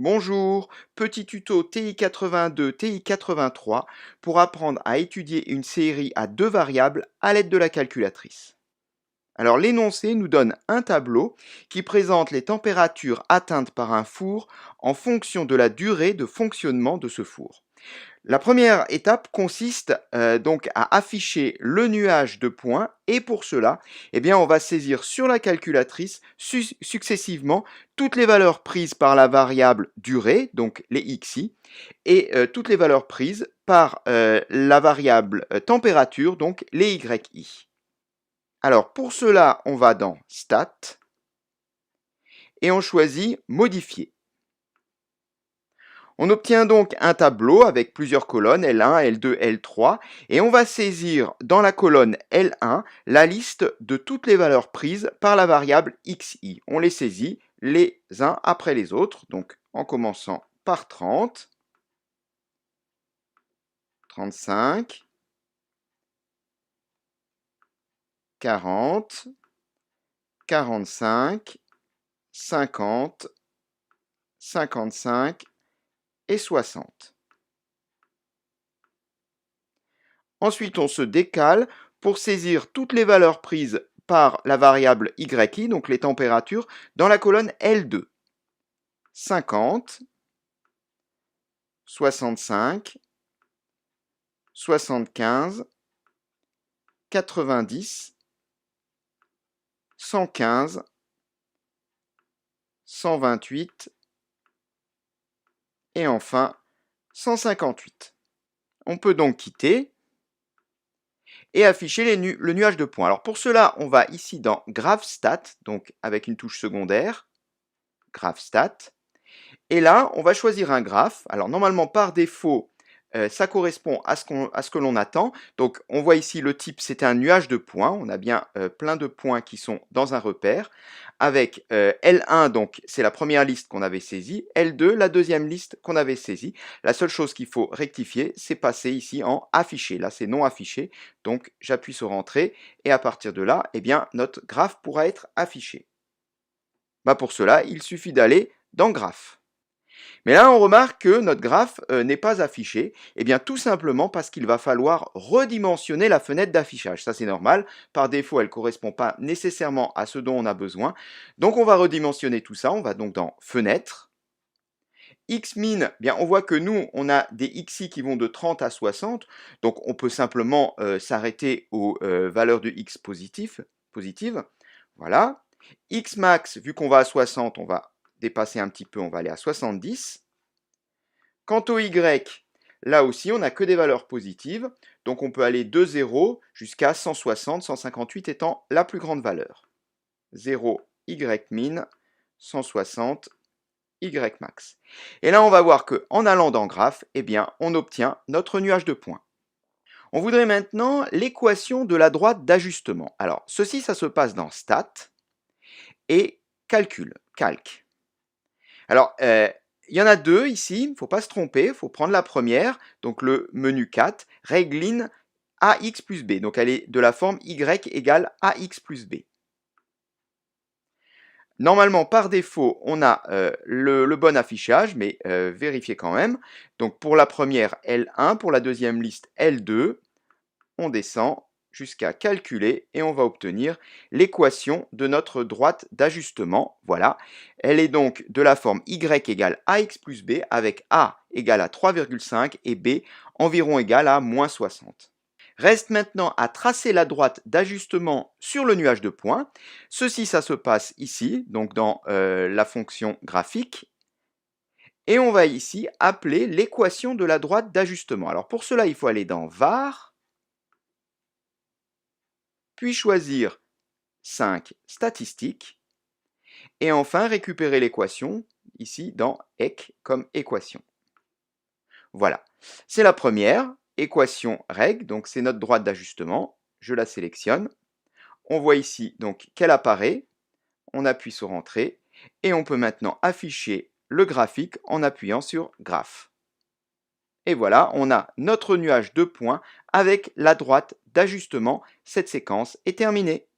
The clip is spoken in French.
Bonjour, petit tuto TI82, TI83 pour apprendre à étudier une série à deux variables à l'aide de la calculatrice. Alors l'énoncé nous donne un tableau qui présente les températures atteintes par un four en fonction de la durée de fonctionnement de ce four. La première étape consiste donc à afficher le nuage de points et pour cela, eh bien, on va saisir sur la calculatrice successivement toutes les valeurs prises par la variable durée, donc les xi, et toutes les valeurs prises par la variable température, donc les yi. Alors pour cela, on va dans Stat et on choisit Modifier. On obtient donc un tableau avec plusieurs colonnes L1, L2, L3 et on va saisir dans la colonne L1 la liste de toutes les valeurs prises par la variable xi. On les saisit les uns après les autres, donc en commençant par 30, 35, 40, 45, 50, 55 et 60. Ensuite, on se décale pour saisir toutes les valeurs prises par la variable yi, donc les températures, dans la colonne L2. 50, 65, 75, 90, 115, 128 et enfin 158. On peut donc quitter et afficher le nuage de points. Alors pour cela, on va ici dans GraphStat, donc avec une touche secondaire, GraphStat, et là, on va choisir un graphe. Alors normalement, par défaut, ça correspond à ce que l'on attend. Donc on voit ici le type, c'est un nuage de points. On a bien plein de points qui sont dans un repère. Avec L1, donc c'est la première liste qu'on avait saisie. L2, la deuxième liste qu'on avait saisie. La seule chose qu'il faut rectifier, c'est passer ici en affiché. Là, c'est non affiché. Donc j'appuie sur Entrée. Et à partir de là, eh bien, notre graphe pourra être affiché. Pour cela, il suffit d'aller dans Graphe. Mais là, on remarque que notre graphe n'est pas affiché, et bien tout simplement parce qu'il va falloir redimensionner la fenêtre d'affichage. Ça, c'est normal. Par défaut, elle ne correspond pas nécessairement à ce dont on a besoin. Donc, on va redimensionner tout ça. On va donc dans Fenêtre. Xmin, bien, on voit que nous, on a des xi qui vont de 30 à 60. Donc, on peut simplement s'arrêter aux valeurs de x positives. Voilà. Xmax, vu qu'on va à 60, on va dépasser un petit peu, on va aller à 70. Quant au y, là aussi, on n'a que des valeurs positives. Donc, on peut aller de 0 jusqu'à 160, 158 étant la plus grande valeur. 0, ymin, 160, ymax. Et là, on va voir qu'en allant dans Graphe, eh bien, on obtient notre nuage de points. On voudrait maintenant l'équation de la droite d'ajustement. Alors, ceci, ça se passe dans Stat et Calcul, Calc. Alors, il y en a deux ici, il ne faut pas se tromper, il faut prendre la première, donc le menu 4, règle AX plus B. Donc elle est de la forme Y égale AX plus B. Normalement, par défaut, on a le bon affichage, mais vérifiez quand même. Donc pour la première, L1, pour la deuxième liste, L2, on descend jusqu'à calculer et on va obtenir l'équation de notre droite d'ajustement. Voilà, elle est donc de la forme y égale ax plus b avec a égale à 3,5 et b environ égale à moins 60. Reste maintenant à tracer la droite d'ajustement sur le nuage de points. Ceci, ça se passe ici, donc dans la fonction graphique. Et on va ici appeler l'équation de la droite d'ajustement. Alors pour cela, il faut aller dans var, puis choisir 5 statistiques, et enfin récupérer l'équation, ici dans EQ comme équation. Voilà, c'est la première, équation règle, donc c'est notre droite d'ajustement, je la sélectionne, on voit ici donc qu'elle apparaît, on appuie sur Entrée, et on peut maintenant afficher le graphique en appuyant sur Graphe. Et voilà, on a notre nuage de points avec la droite d'ajustement. Cette séquence est terminée.